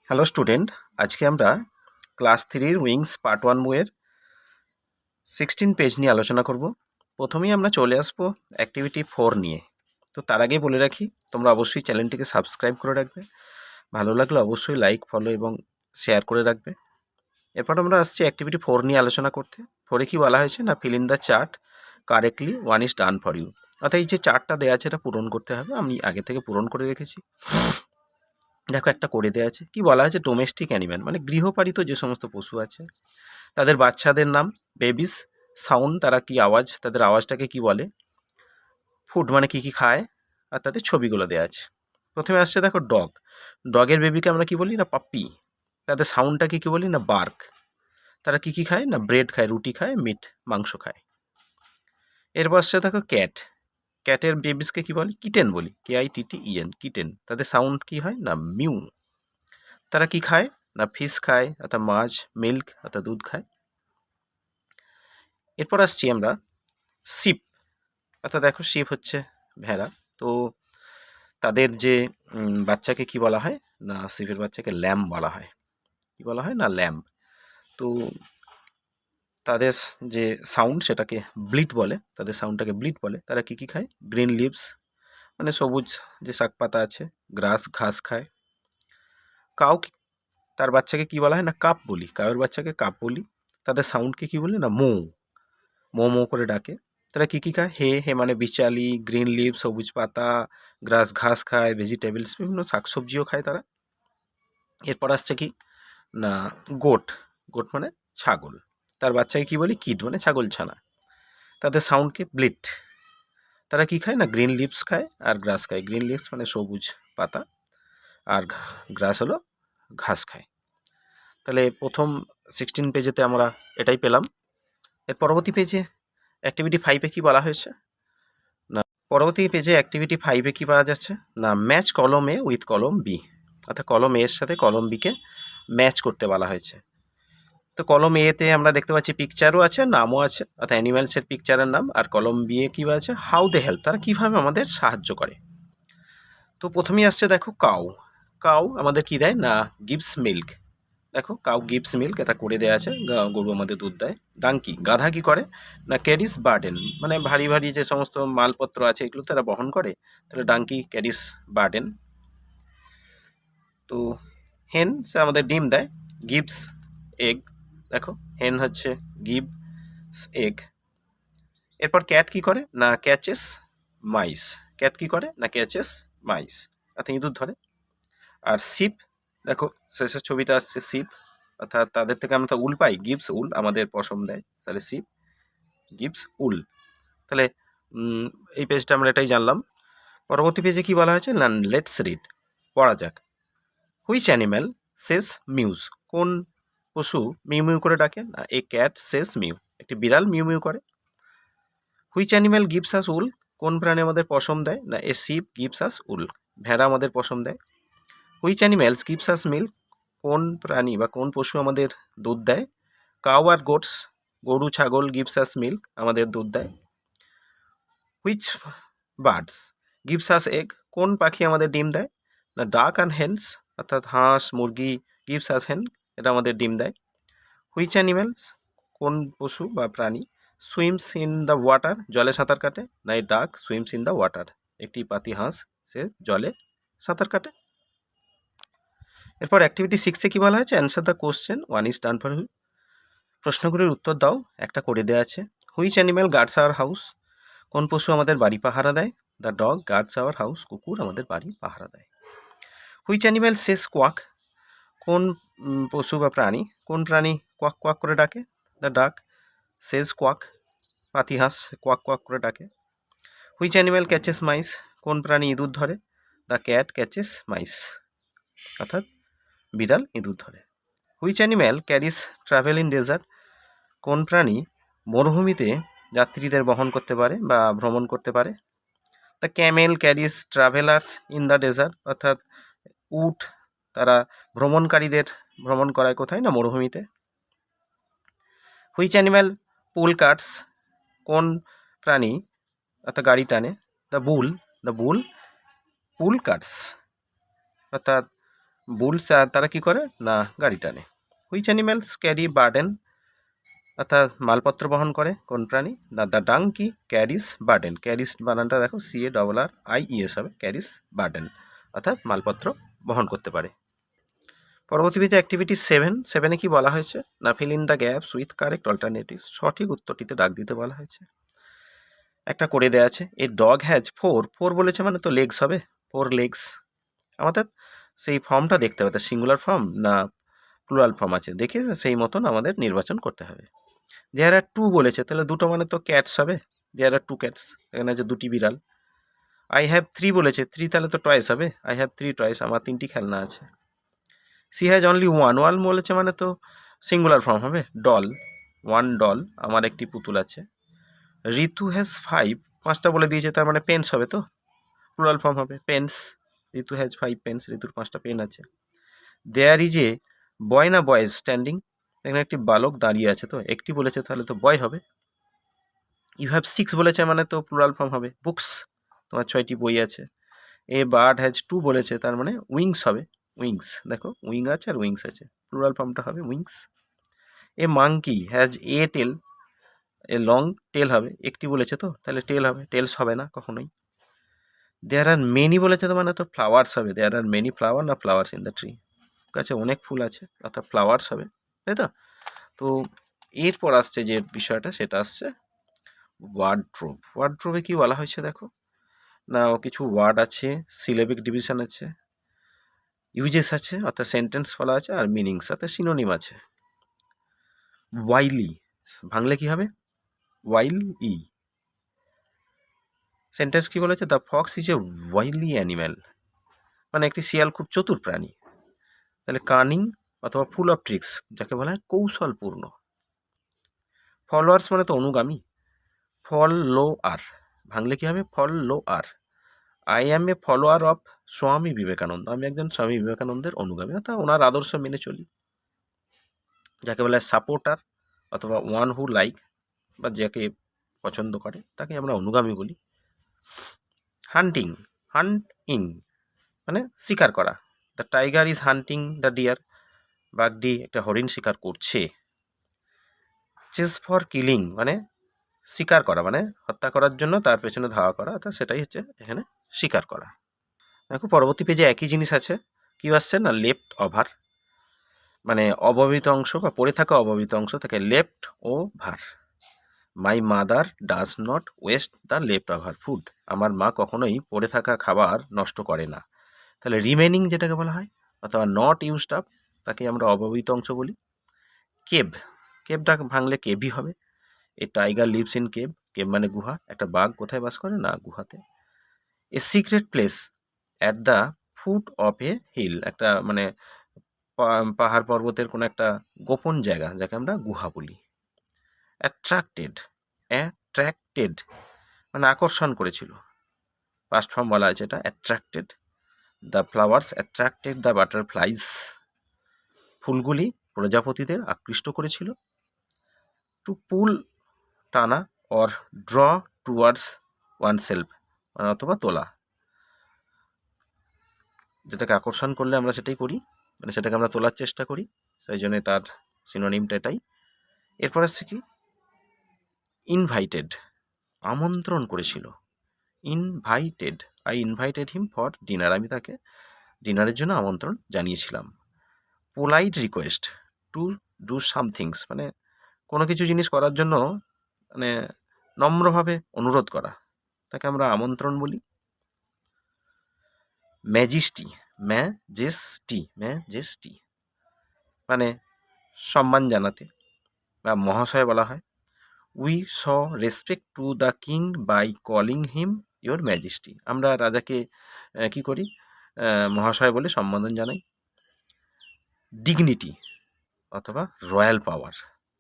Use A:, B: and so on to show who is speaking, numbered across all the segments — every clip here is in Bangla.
A: হ্যালো স্টুডেন্ট, আজকে আমরা ক্লাস 3 উইংস পার্ট 1 বইয়ের 16 পেজ নিয়ে আলোচনা করব। প্রথমেই আমরা চলে আসবো অ্যাক্টিভিটি 4 নিয়ে। তো তার আগে বলে রাখি, তোমরা অবশ্যই চ্যানেলটিকে সাবস্ক্রাইব করে রাখবে, ভালো লাগলে অবশ্যই লাইক, ফলো এবং শেয়ার করে রাখবে। এরপর আমরা আসছি অ্যাক্টিভিটি 4 নিয়ে আলোচনা করতে। 4-এ কি বলা হয়েছে না, fill in the chart correctly, one is done for you. অর্থাৎ এই যে চার্টটা দেওয়া আছে এটা পূরণ করতে হবে। আমি আগে থেকে পূরণ করে রেখেছি। দেখো একটা করে দেওয়া আছে, কি বলা হয়েছে, ডোমেস্টিক অ্যানিম্যাল মানে গৃহপালিত যে সমস্ত পশু আছে তাদের বাচ্চাদের নাম, বেবিস, সাউন্ড তারা কি আওয়াজ, তাদের আওয়াজটাকে কি বলে, ফুড মানে কি কি খায়, আর তাদের ছবিগুলো দেওয়া আছে। প্রথমে আসছে দেখো ডগ, ডগের বেবিকে আমরা কি বলি না পাপ্পি, তাদের সাউন্ডটাকে কি বলি না বার্ক, তারা কি কি খায় না ব্রেড খায়, রুটি খায়, মিট মাংস খায়। এরপর আসছে দেখো ক্যাট, ক্যাটের বেবিসকে কি বলি, কিটেন বলি, KITTEN, কিটেন, তাদের সাউন্ড কি হয় না মিউ। তারা কি খায় না ফিশ খায়, অর্থাৎ মাছ, মিল্ক অর্থাৎ দুধ খায়। এরপর আসছি আমরা শিপ, অর্থাৎ দেখো শিপ হচ্ছে ভেড়া। তো তাদের যে বাচ্চাকে কি বলা হয় না, শিপের বাচ্চাকে ল্যাম্ব বলা হয়। কি বলা হয় না ল্যাম্ব। তো তাদের যে সাউন্ড সেটাকে ব্লিট বলে, তাদের সাউন্ডটাকে ব্লিট বলে। তারা কি কি খায়, গ্রিন লিভস মানে সবুজ যে শাক পাতা আছে, গ্রাস ঘাস খায়। কাউ তার বাচ্চাকে কি বলা হয় না কাপ বলি, কাউয়ের বাচ্চাকে কাপ বলি। তাদের সাউন্ডকে কি বলি না মো, মো মো করে ডাকে। তারা কি কি খায়, হে হে মানে বিচালি, গ্রিন লিভ সবুজ পাতা, গ্রাস ঘাস খায়, ভেজিটেবলস বিভিন্ন শাকসবজিও খায় তারা। এরপর আসছে কি না গোট, গোট মানে ছাগল, তার বাচ্চাকে কি বলি কিড মানে ছাগল ছানা। তাদের সাউন্ডকে ব্লিট। তারা কি খায় না গ্রিন লিভস খায় আর গ্রাস খায়, গ্রিন লিভস মানে সবুজ পাতা আর গ্রাস হলো ঘাস খায়। তাহলে প্রথম 16 পেজেতে আমরা এটাই পেলাম। এর পরবর্তী পেজে অ্যাক্টিভিটি 5-এ কি বলা হয়েছে না, পরবর্তী পেজে অ্যাক্টিভিটি 5-এ কি পাওয়া যাচ্ছে না, ম্যাচ কলম এ উইথ কলম বি, অর্থাৎ কলম এর সাথে কলম বিকে ম্যাচ করতে বলা হয়েছে। তো কলম এতে আমরা দেখতে পাচ্ছি পিকচারও আছে, নামও আছে, অর্থাৎ অ্যানিম্যালসের পিকচারের নাম। আর কলম বি এ কী আছে, হাউ দে হেল্প, তারা কীভাবে আমাদের সাহায্য করে। তো প্রথমেই আসছে দেখো কাউ, কাউ আমাদের কি দেয় না গিভস মিল্ক। দেখো কাউ গিভস মিল্ক, এটা করে দেওয়া আছে, গরু আমাদের দুধ দেয়। ডাঙ্কি গাধা কি করে না ক্যারিস বার্ডেন, মানে ভারী ভারী যে সমস্ত মালপত্র আছে এগুলো তারা বহন করে, তাহলে ডাঙ্কি ক্যারিস বার্ডেন। তো হেন সে আমাদের ডিম দেয়, গিভস এগ, দেখো হেন হচ্ছে গিভস এগ। এরপর ক্যাট কি করে না ক্যাচেস মাইস, ক্যাট কি করে না ক্যাচেস মাইস অর্থাৎ ইঁদুর ধরে। আর শিপ, দেখো শেষের ছবিটা আসছে শিপ, অর্থাৎ তাদের থেকে আমরা উল পাই, গিভস উল, আমাদের পশম দেয়, তাহলে শিপ গিভস উল। তাহলে এই পেজটা আমরা এটাই জানলাম। পরবর্তী পেজে কি বলা হয়েছে না লেটস রিড, পড়া যাক। হুইচ অ্যানিম্যাল সেজ মিউজ, কোন পশু মিউ মিউ করে ডাকে না এ ক্যাট সেজ মিউ, একটি বিড়াল মিউ মিউ করে। হুইচ অ্যানিম্যাল গিভস আস উল, কোন প্রাণী আমাদের পশম দেয় না এ শিপ গিভস আস উল, ভেড়া আমাদের পশম দেয়। Which animals gives us milk, কোন প্রাণী বা কোন পশু আমাদের দুধ দেয়। কাউ আর গোটস, গরু ছাগল গিভস আস মিল্ক, আমাদের দুধ দেয়। Which birds gives us egg, কোন পাখি আমাদের ডিম দেয় না ডাক অ্যান্ড হেন্স, অর্থাৎ হাঁস মুরগি গিভস আস হেন, এটা আমাদের ডিম দেয়। হুইচ অ্যানিম্যালস, কোন পশু বা প্রাণী সুইমস ইন দ্য ওয়াটার, জলে সাঁতার কাটে না এই ডাক সুইমস ইন দ্য ওয়াটার, একটি পাতি হাঁস সে জলে সাঁতার কাটে। এরপর অ্যাক্টিভিটি 6-এ কী বলা হয়েছে, answer the question, one is done for হুই, প্রশ্নগুলির উত্তর দাও, একটা করে দেওয়া আছে। Which animal guards our house, কোন পশু আমাদের বাড়ি পাহারা দেয়। The dog guards our house, কুকুর আমাদের বাড়ি পাহারা দেয়। হুইচ অ্যানিম্যাল সেজ কোয়াক, কোন পশু বা প্রাণী, কোন প্রাণী কোয়াক কোয়াক করে ডাকে। দ্য ডাক সেজ কোয়াক, পাতি হাঁস কোয়াক কোয়াক করে ডাকে। হুইচ অ্যানিম্যাল ক্যাচেস মাইস, কোন প্রাণী ইঁদুর ধরে। দ্য ক্যাট ক্যাচেস মাইস, অর্থাৎ বিড়াল ইঁদুর ধরে। Which animal carries travel in desert, কোন প্রাণী মরুভূমিতে যাত্রীদের বহন করতে পারে বা ভ্রমণ করতে পারে। The camel carries travellers in the desert, অর্থাৎ উট তারা ভ্রমণকারীদের ভ্রমণ করায় কোথায় না মরুভূমিতে। হুইচ অ্যানিম্যাল পুল কার্টস, কোন প্রাণী অর্থাৎ গাড়ি টানে। দ্য বুল পুল কার্টস, অর্থাৎ বুলস তারা কি করে না গাড়ি টানে। হুইচ অ্যানিম্যালস ক্যারি বার্ডেন, অর্থাৎ মালপত্র বহন করে কোন প্রাণী না দ্য ডাঙ্কি ক্যারিস বার্ডেন। ক্যারিস বানানটা দেখো CARRIES হবে, ক্যারিস বার্ডেন অর্থাৎ মালপত্র বহন করতে পারে। পরবর্তী পেজে অ্যাক্টিভিটি 7 কি বলা হয়েছে না fill in the gaps with correct alternative. সঠিক উত্তরটিতে দাগ দিতে বলা হয়েছে। একটা করে দেওয়া আছে এ ডগ হ্যাজ 4 বলেছে মানে তো লেগস হবে, 4 লেগস। আমাদের সেই ফর্মটা দেখতে হবে, সিঙ্গুলার ফর্ম না প্লুরাল ফর্ম আছে দেখে সেই মতন আমাদের নির্বাচন করতে হবে। দেয়ার আর 2 বলেছে তাহলে দুটো মানে তো ক্যাটস হবে, দেয়ার আর 2 ক্যাটস, এখানে আছে 2টি বিড়াল। আই হ্যাভ 3 বলেছে, 3 তাহলে তো টয়েস হবে, আই হ্যাভ 3 টয়েস, আমার 3টি খেলনা আছে। সি হ্যাজ অনলি 1 বলেছে মানে তো সিঙ্গুলার ফর্ম হবে, ডল, 1 ডল, আমার একটি পুতুল আছে। ঋতু হ্যাজ 5টা বলে দিয়েছে তার মানে পেন্স হবে, তো প্লুরাল ফর্ম হবে পেন্স, ঋতু হ্যাজ 5 পেন্স, ঋতুর 5টা পেন আছে। দেয়ার ইজ এ বয় না বয়েজ স্ট্যান্ডিং, এখানে একটি বালক দাঁড়িয়ে আছে, তো একটি বলেছে তাহলে তো বয় হবে। ইউ হ্যাভ 6 বলেছে মানে তো প্লুরাল ফর্ম হবে বুকস, তোমার 6টি বই আছে। এ বার্ড হ্যাজ 2 বলেছে তার মানে উইংস হবে, উইংস, দেখো উইং আছে আর উইংস আছে, প্লুরাল ফর্মটা হবে wings. A monkey has a tail, a long tail হবে, একটি বলেছে তো তাহলে টেল হবে, টেলস হবে না কখনোই। দেয়ার আর মেনি বলেছে তো মানে তো ফ্লাওয়ার্স হবে, দেয়ার আর মেনি ফ্লাওয়ার না ফ্লাওয়ার্স ইন দ্য ট্রি, গাছে অনেক ফুল আছে অর্থাৎ ফ্লাওয়ার্স হবে, তাই তো। তো এরপর আসছে যে বিষয়টা সেটা আসছে ওয়ার্ড্রোব। ওয়ার্ড্রোবে কি বলা হয়েছে দেখো না কিছু ওয়ার্ড আছে, সিলেবিক ডিভিশন আছে, ইউজেস আছে অর্থাৎ সেন্টেন্স বলা আছে, আর মিনিংস অর্থাৎ সিনোনিম আছে। ওয়াইলি ভাঙলে কি হবে ওয়াইল ই, সেন্টেন্স কি বলেছে the fox is a wily animal, মানে একটি শিয়াল খুব চতুর প্রাণী। তাহলে কানিং অথবা ফুল অফ ট্রিক্স যাকে বলা হয় কৌশলপূর্ণ। ফলোয়ার্স মানে তো অনুগামী, ফল লো আর ভাঙলে কি হবে ফল লো আর। I am a follower of Swami Vivekananda, আমি একজন স্বামী বিবেকানন্দের অনুগামী অর্থাৎ ওনার আদর্শ মেনে চলি। যাকে বলা হয় সাপোর্টার অথবা ওয়ান হু লাইক, বা যাকে পছন্দ করে তাকে আমরা অনুগামী বলি। হান্টিং, হান্টিং মানে শিকার করা, the tiger is hunting the deer, বাঘটি একটা হরিণ শিকার করছে। চেস ফর কিলিং মানে শিকার করা, মানে হত্যা করার জন্য তার পেছনে ধাওয়া করা, অর্থাৎ সেটাই হচ্ছে এখানে শিকার করা। দেখো পরবর্তী পেজে একই জিনিস আছে, কি আসছে না লেফট ওভার, মানে অবহিত অংশ বা পড়ে থাকা অবহিত অংশ থেকে লেফট ও ভার। My mother does not waste the left over food, আমার মা কখনোই পড়ে থাকা খাবার নষ্ট করে না। তাহলে রিমেনিং যেটাকে বলা হয় অথবা নট ইউজড আপ তাকে আমরা অবহিত অংশ বলি। কেভ, কেভটা ভাঙলে কেভই হবে। A tiger lives in cave, cave মানে গুহা, একটা বাঘ কোথায় বাস করে না গুহাতে। A secret place at the foot of a hill, একটা মানে পাহাড় পর্বতের কোনো একটা গোপন জায়গা যাকে আমরা গুহা বলি। অ্যাট্রাক্টেড, অ্যাট্রাক্টেড মানে আকর্ষণ করেছিল, পাস্ট ফর্ম বলা আছে এটা attracted. The flowers attracted the butterflies, ফুলগুলি প্রজাপতিদের আকৃষ্ট করেছিল। টু পুল টানা or draw towards one self মানে অথবা তোলা, যেটাকে আকর্ষণ করলে আমরা সেটাই করি, মানে সেটাকে আমরা তোলার চেষ্টা করি, সেই জন্য তার সিনোনিমটা এটাই। এরপর আসছে কি ইনভাইটেড, আমন্ত্রণ করেছিল। Invited, I invited him for dinner, আমি তাকে ডিনারের জন্য আমন্ত্রণ জানিয়েছিলাম। Polite request to do somethings মানে কোনো কিছু জিনিস করার জন্য মানে নম্রভাবে অনুরোধ করা, তাকে আমরা আমন্ত্রণ বলি। ম্যাজিস্টি, ম্যাজেস্টি, ম্যাজেস্টি মানে সম্মান জানাতে বা মহাশয় বলা হয়। We show respect to the king by calling him your majesty, আমরা রাজাকে কি করি মহাশয় বলে সম্বোধন জানাই। ডিগনিটি অথবা রয়্যাল পাওয়ার,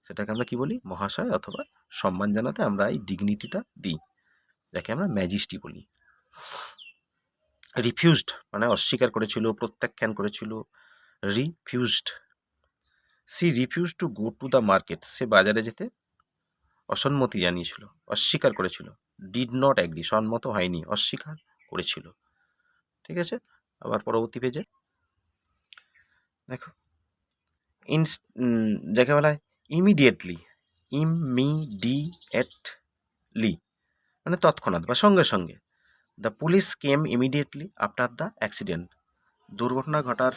A: সেটাকে আমরা কি বলি মহাশয় অথবা সম্মান জানাতে আমরা এই ডিগনিটিটা দিই, যাকে আমরা ম্যাজিস্টি বলি। রিফিউজড মানে অস্বীকার করেছিল, প্রত্যাখ্যান করেছিল, refused. She refuse to go to the market, সে বাজারে যেতে অসম্মতি জানিয়েছিল, অস্বীকার করেছিল। ডিড নট অ্যাগ্রি সম্মত হয়নি, অস্বীকার করেছিল। ঠিক আছে, আবার পরবর্তী পেজে দেখো যাকে বলা হয় ইমিডিয়েটলি, ইমিডিয়েটলি মানে তৎক্ষণাৎ বা সঙ্গে সঙ্গে। The police came immediately after the accident, দুর্ঘটনা ঘটার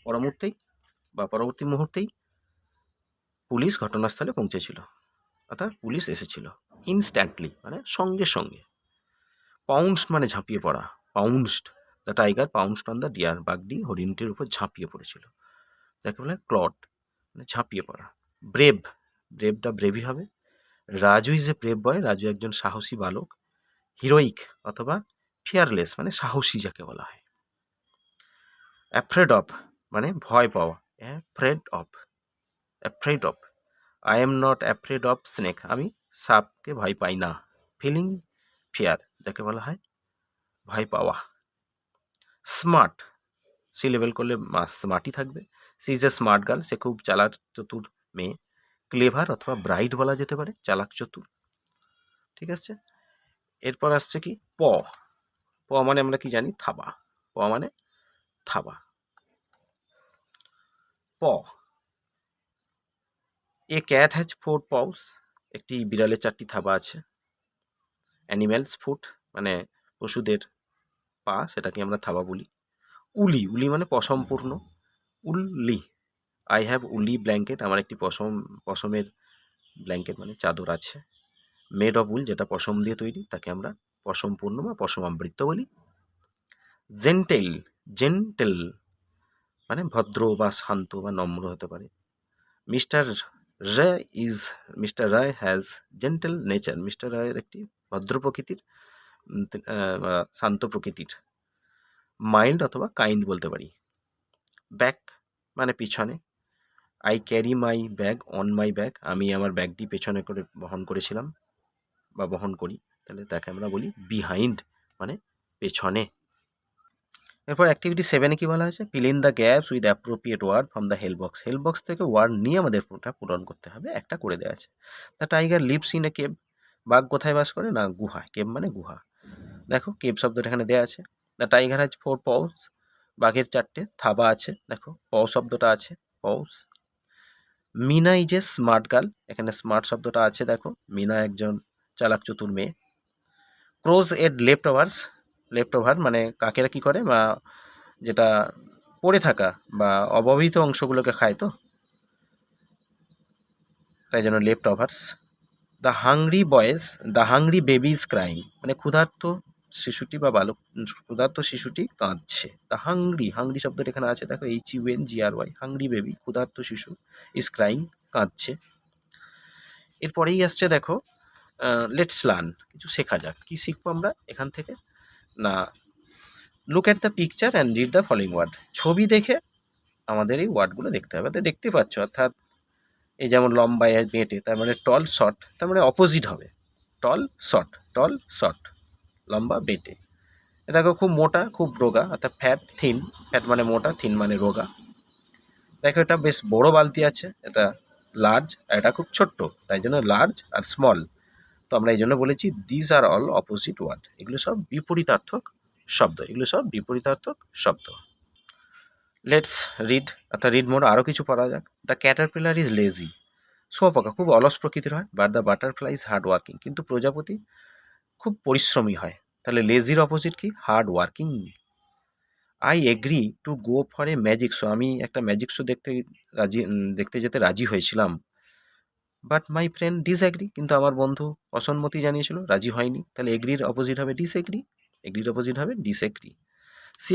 A: পরবর্তী মুহূর্তেই পুলিশ ঘটনাস্থলে পৌঁছেছিল, অর্থাৎ পুলিশ এসেছিল। ইনস্ট্যান্টলি মানে সঙ্গে সঙ্গে। পাউন্সড মানে ঝাঁপিয়ে পড়া, pounced the tiger pounced on the deer, বাঘটি হরিণটির উপর ঝাঁপিয়ে পড়েছিল, যাকে বলে ক্লড মানে ঝাঁপিয়ে পড়া। ব্রেভ, ব্রেভটা ব্রেভি হবে। রাজু ইজ এ ব্রেভ বয়, রাজু একজন সাহসী বালক। হিরোইক অথবা ফিয়ারলেস মানে সাহসী যাকে বলা হয়। অ্যাফ্রেড অফ মানে ভয় পাওয়া, afraid of. I am not afraid of snake, আমি সাপকে ভয় পাই না। ফিলিং ফিয়ার যাকে বলা হয় ভয় পাওয়া। স্মার্ট, সি লেভেল করলে স্মার্টই থাকবে। She is a smart girl, সে খুব চালাক চতুর মেয়ে। ক্লেভার অথবা ব্রাইট বলা যেতে পারে, চালাক চতুর। ঠিক আছে, এরপর আসছে কি প। প মানে আমরা কি জানি, থাবা। প মানে থাবা। প, এ ক্যাট হ্যাজ 4 paws, একটি বিড়ালের 4টি থাবা আছে। অ্যানিম্যালস ফুট মানে পশুদের পা, সেটাকে আমরা থাবা বলি। উলি, উলি মানে পশমপূর্ণ, উল্লি। আই হ্যাভ উলি ব্ল্যাঙ্কেট, আমার একটি পশমের ব্ল্যাঙ্কেট মানে চাদর আছে। মেড অফ উল, যেটা পশম দিয়ে তৈরি, তাকে আমরা পশমপূর্ণ বা পশমাবৃত বলি। জেন্টেল, জেন্টেল মানে ভদ্র বা শান্ত বা নম্র হতে পারে। Mister Roy has gentle nature, mister রায়ের একটি ভদ্র প্রকৃতির, শান্ত প্রকৃতির। মাইল্ড অথবা কাইন্ড বলতে পারি। ব্যাক মানে পিছনে। I carry my bag on my bag, আমি আমার ব্যাগটি পেছনে করে বহন করেছিলাম বা বহন করি, তাহলে তাকে আমরা বলি বিহাইন্ড মানে পেছনে। এরপর অ্যাক্টিভিটি 7-এ কী বলা হয়েছে, fill in the gaps with appropriate word from the help box, help box থেকে ওয়ার্ড নিয়ে আমাদের ওটা পূরণ করতে হবে, একটা করে দেওয়া আছে। The tiger lives in a cave, বাঘ কোথায় বাস করে না গুহা, কেভ মানে গুহা। দেখো কেভ শব্দটা এখানে দেওয়া আছে। দ্য টাইগার হ্যাজ 4 paws, বাঘের 4টে থাবা আছে, দেখো পাও শব্দটা আছে, paws. Meena is a smart girl, এখানে স্মার্ট শব্দটা আছে, দেখো মিনা একজন চালাক চতুর মেয়ে। ক্রোজ এড লেফট ওভার মানে কাকেরা কি করে বা যেটা পড়ে থাকা বা অব্যবহৃত অংশগুলোকে খায়, তো তাই জন্য left ওভার্স। The hungry baby is crying মানে ক্ষুধার্ত শিশুটি বা ক্ষুধার্ত শিশুটি কাঁদছে। দ্য হাংরি শব্দটা এখানে আছে, দেখো HUNGRY, হাংরি বেবি ক্ষুধার্ত শিশু, ইজ ক্রাইং কাঁদছে। এরপরেই আসছে দেখো লেটস লার্ন, কিছু শেখা যাক। কি শিখবো আমরা এখান থেকে না, look at the picture and read the following word, ছবি দেখে আমাদের এই ওয়ার্ডগুলো দেখতে হবে। তো দেখতে পাচ্ছ, অর্থাৎ এই যেমন লম্বা বেঁটে, তার মানে টল শর্ট, তার মানে অপোজিট হবে টল শর্ট, লম্বা বেঁটে। দেখো খুব মোটা খুব রোগা, অর্থাৎ ফ্যাট থিন, ফ্যাট মানে মোটা, থিন মানে রোগা। দেখো এটা বেশ বড় বালতি আছে, এটা লার্জ, আর এটা খুব ছোট্ট, তাই জন্য লার্জ আর স্মল। তো আমরা এই জন্য বলেছি this are all opposite word, এগুলো সব বিপরীতার্থক শব্দ। লেটস রিড, অর্থাৎ রিড মোড আরও কিছু পড়া যাক। দ্য ক্যাটারপিলার ইজ লেজি, শুঁয়োপোকা খুব অলস প্রকৃতির হয়। But the butterfly is hard working, কিন্তু প্রজাপতি খুব পরিশ্রমী হয়। তাহলে লেজির অপোজিট কি, hard working. I agree to go for a magic show, আমি একটা ম্যাজিক শো দেখতে যেতে রাজি হয়েছিলাম। বাট মাই ফ্রেন্ড ডিসএগ্রি, কিন্তু আমার বন্ধু অসম্মতি জানিয়েছিল, রাজি হয়নি। তাহলে এগ্রির অপোজিট হবে disagree, disagree. She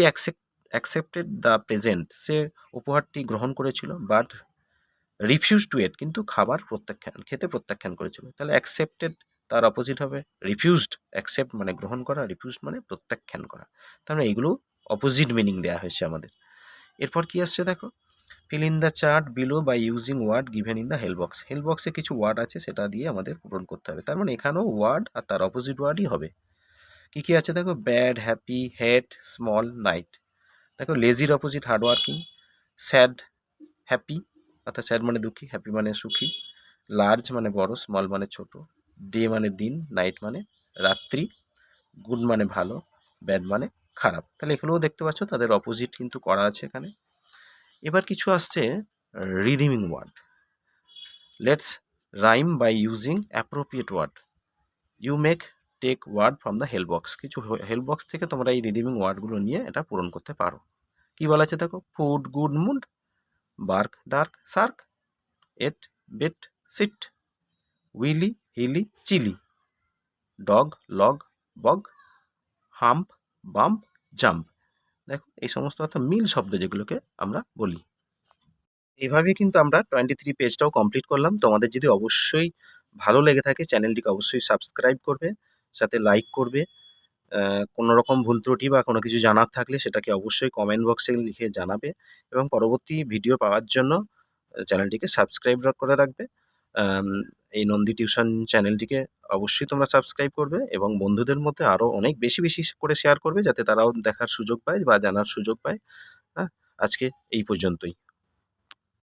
A: accepted the present, সে উপহারটি গ্রহণ করেছিল। বাট রিফিউজ টু ইট, কিন্তু খেতে প্রত্যাখ্যান করেছিল। তাহলে অ্যাকসেপ্টেড তার অপোজিট হবে রিফিউজড, অ্যাকসেপ্ট মানে গ্রহণ করা, রিফিউজড মানে প্রত্যাখ্যান করা। তার মানে এইগুলো অপোজিট মিনিং দেওয়া হয়েছে আমাদের। এরপর কি আসছে দেখো, fill in the chart below by using word given in the help box, help বক্সে কিছু ওয়ার্ড আছে, সেটা দিয়ে আমাদের পূরণ করতে হবে। তার মানে এখানেও ওয়ার্ড আর তার অপোজিট ওয়ার্ডই হবে। কি কি আছে দেখো, bad, happy, head, small, night. দেখো লেজির opposite hard working, sad, happy, অর্থাৎ স্যাড মানে দুঃখী, হ্যাপি মানে সুখী। লার্জ মানে বড়, স্মল মানে ছোট। ডে মানে দিন, নাইট মানে রাত্রি। গুড মানে ভালো, ব্যাড মানে খারাপ। তাহলে এগুলোও দেখতে পাচ্ছ তাদের অপোজিট কিন্তু করা আছে এখানে। এবার কিছু আসছে রিডিমিং word. Let's rhyme by using appropriate word. You make take word from the help box. কিছু হেল্প বক্স থেকে তোমরা এই রিডিমিং ওয়ার্ডগুলো নিয়ে এটা পূরণ করতে পারো। কি বলা আছে দেখো, food good mood, bark dark shark, at bet sit, willy hilly chilly, dog log bog, hump bump jump. দেখো এই সমস্ত অর্থাৎ মিল শব্দ যেগুলোকে আমরা বলি। এভাবে কিন্তু আমরা 23 পেজটাও কমপ্লিট করলাম। তোমাদের যদি অবশ্যই ভালো লেগে থাকে চ্যানেলটিকে অবশ্যই সাবস্ক্রাইব করবে, সাথে লাইক করবে। কোনো রকম ভুল ত্রুটি বা কোনো কিছু জানার থাকলে সেটাকে অবশ্যই কমেন্ট বক্সে লিখে জানাবে এবং পরবর্তী ভিডিও পাওয়ার জন্য চ্যানেলটিকে সাবস্ক্রাইব করে রাখবে। আম, এই নন্দী টিউশন চ্যানেলটিকে অবশ্যই তোমরা সাবস্ক্রাইব করবে এবং বন্ধুদের মধ্যে আরও অনেক বেশি বেশি করে শেয়ার করবে যাতে তারাও দেখার সুযোগ পায় বা জানার সুযোগ পায়। হ্যাঁ, আজকে এই পর্যন্তই।